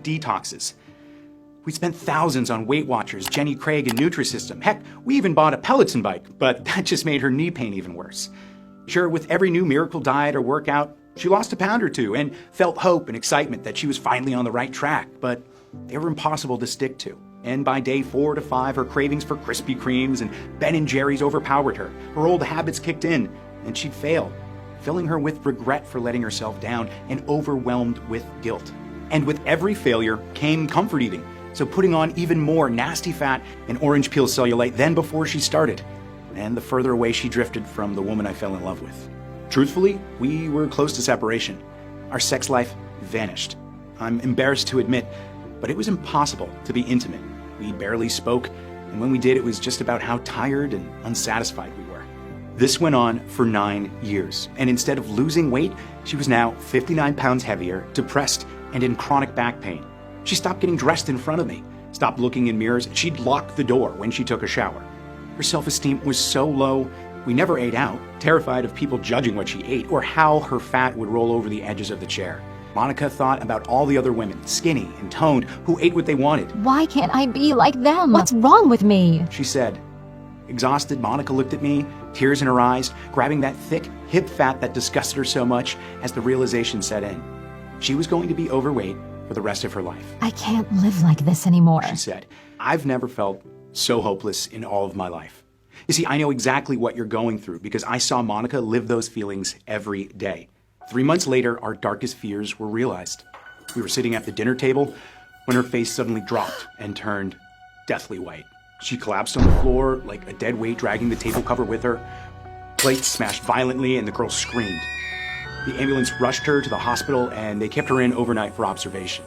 detoxes. We spent thousands on Weight Watchers, Jenny Craig, and Nutrisystem. Heck, we even bought a Peloton bike, but that just made her knee pain even worse. Sure, with every new miracle diet or workout, she lost a pound or two and felt hope and excitement that she was finally on the right track, but they were impossible to stick to. And by day 4 to 5, her cravings for Krispy Kremes and Ben & Jerry's overpowered her. Her old habits kicked in, and she'd failed, filling her with regret for letting herself down and overwhelmed with guilt. And with every failure came comfort eating, so putting on even more nasty fat and orange peel cellulite than before she started. And the further away she drifted from the woman I fell in love with. Truthfully, we were close to separation. Our sex life vanished. I'm embarrassed to admit, but it was impossible to be intimate. We barely spoke, and when we did, it was just about how tired and unsatisfied we were. This went on for 9 years, and instead of losing weight, she was now 59 pounds heavier, depressed, and in chronic back pain. She stopped getting dressed in front of me, stopped looking in mirrors, and she'd lock the door when she took a shower. Her self-esteem was so low, we never ate out, terrified of people judging what she ate or how her fat would roll over the edges of the chair. Monica thought about all the other women, skinny and toned, who ate what they wanted. Why can't I be like them? What's wrong with me? She said. Exhausted, Monica looked at me, tears in her eyes, grabbing that thick, hip fat that disgusted her so much as the realization set in. She was going to be overweight for the rest of her life. I can't live like this anymore, she said. I've never felt so hopeless in all of my life. You see, I know exactly what you're going through because I saw Monica live those feelings every day. 3 months later, our darkest fears were realized. We were sitting at the dinner table when her face suddenly dropped and turned deathly white. She collapsed on the floor like a dead weight, dragging the table cover with her. Plates smashed violently and the girl screamed. The ambulance rushed her to the hospital and they kept her in overnight for observation.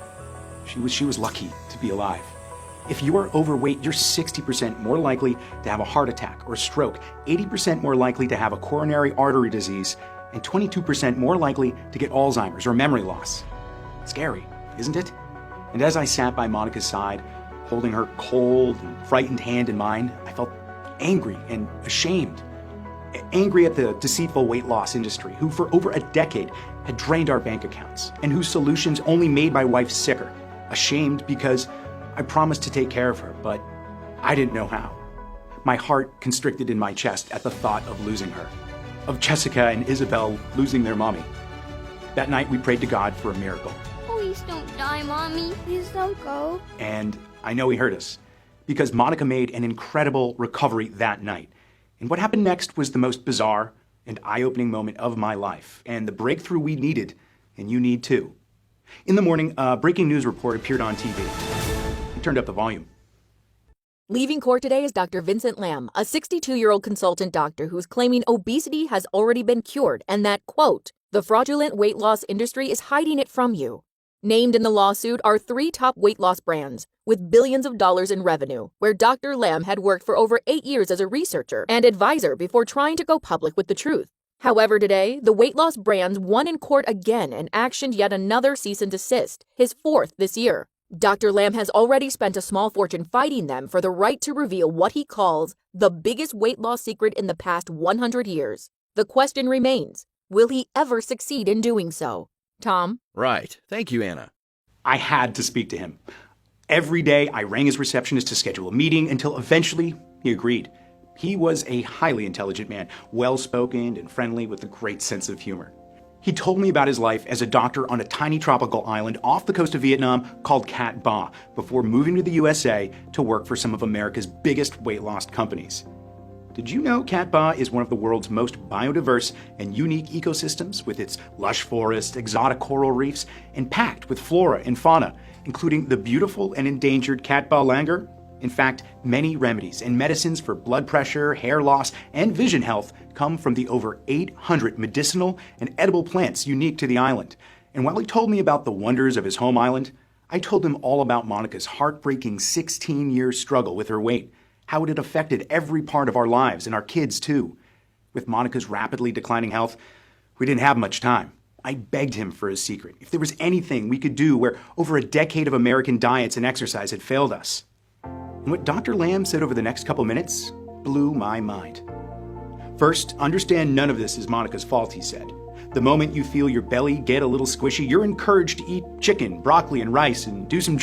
She was lucky to be alive. If you are overweight, you're 60% more likely to have a heart attack or stroke, 80% more likely to have a coronary artery disease, and 22% more likely to get Alzheimer's or memory loss. Scary, isn't it? And as I sat by Monica's side, holding her cold and frightened hand in mine, I felt angry and ashamed. Angry at the deceitful weight loss industry, who for over a decade had drained our bank accounts, and whose solutions only made my wife sicker. Ashamed because I promised to take care of her, but I didn't know how. My heart constricted in my chest at the thought of losing her, of Jessica and Isabel losing their mommy. That night we prayed to God for a miracle. Please don't die, Mommy. Please don't go. And I know he heard us, because Monica made an incredible recovery that night. And what happened next was the most bizarre and eye-opening moment of my life, and the breakthrough we needed, and you need too. In the morning, a breaking news report appeared on TV. I turned up the volume. Leaving court today is Dr. Vincent Lamb, a 62-year-old consultant doctor who's claiming obesity has already been cured and that, quote, the fraudulent weight loss industry is hiding it from you. Named in the lawsuit are 3 top weight loss brands with billions of dollars in revenue, where Dr. Lamb had worked for over 8 years as a researcher and advisor before trying to go public with the truth. However, today, the weight loss brands won in court again and actioned yet another cease and desist, his 4th this year. Dr. Lamb has already spent a small fortune fighting them for the right to reveal what he calls the biggest weight loss secret in the past 100 years. The question remains, will he ever succeed in doing so? Tom? Right. Thank you, Anna. I had to speak to him. Every day, I rang his receptionist to schedule a meeting until eventually he agreed. He was a highly intelligent man, well-spoken and friendly with a great sense of humor. He told me about his life as a doctor on a tiny tropical island off the coast of Vietnam called Cat Ba before moving to the USA to work for some of America's biggest weight loss companies. Did you know Cat Ba is one of the world's most biodiverse and unique ecosystems with its lush forests, exotic coral reefs, and packed with flora and fauna, including the beautiful and endangered Cat Ba langur? In fact, many remedies and medicines for blood pressure, hair loss, and vision health come from the over 800 medicinal and edible plants unique to the island. And while he told me about the wonders of his home island, I told him all about Monica's heartbreaking 16-year struggle with her weight, how it had affected every part of our lives and our kids too. With Monica's rapidly declining health, we didn't have much time. I begged him for his secret, if there was anything we could do where over a decade of American diets and exercise had failed us. And what Dr. Lamb said over the next couple minutes blew my mind. First, understand none of this is Monica's fault, he said. The moment you feel your belly get a little squishy, you're encouraged to eat chicken, broccoli, and rice and do some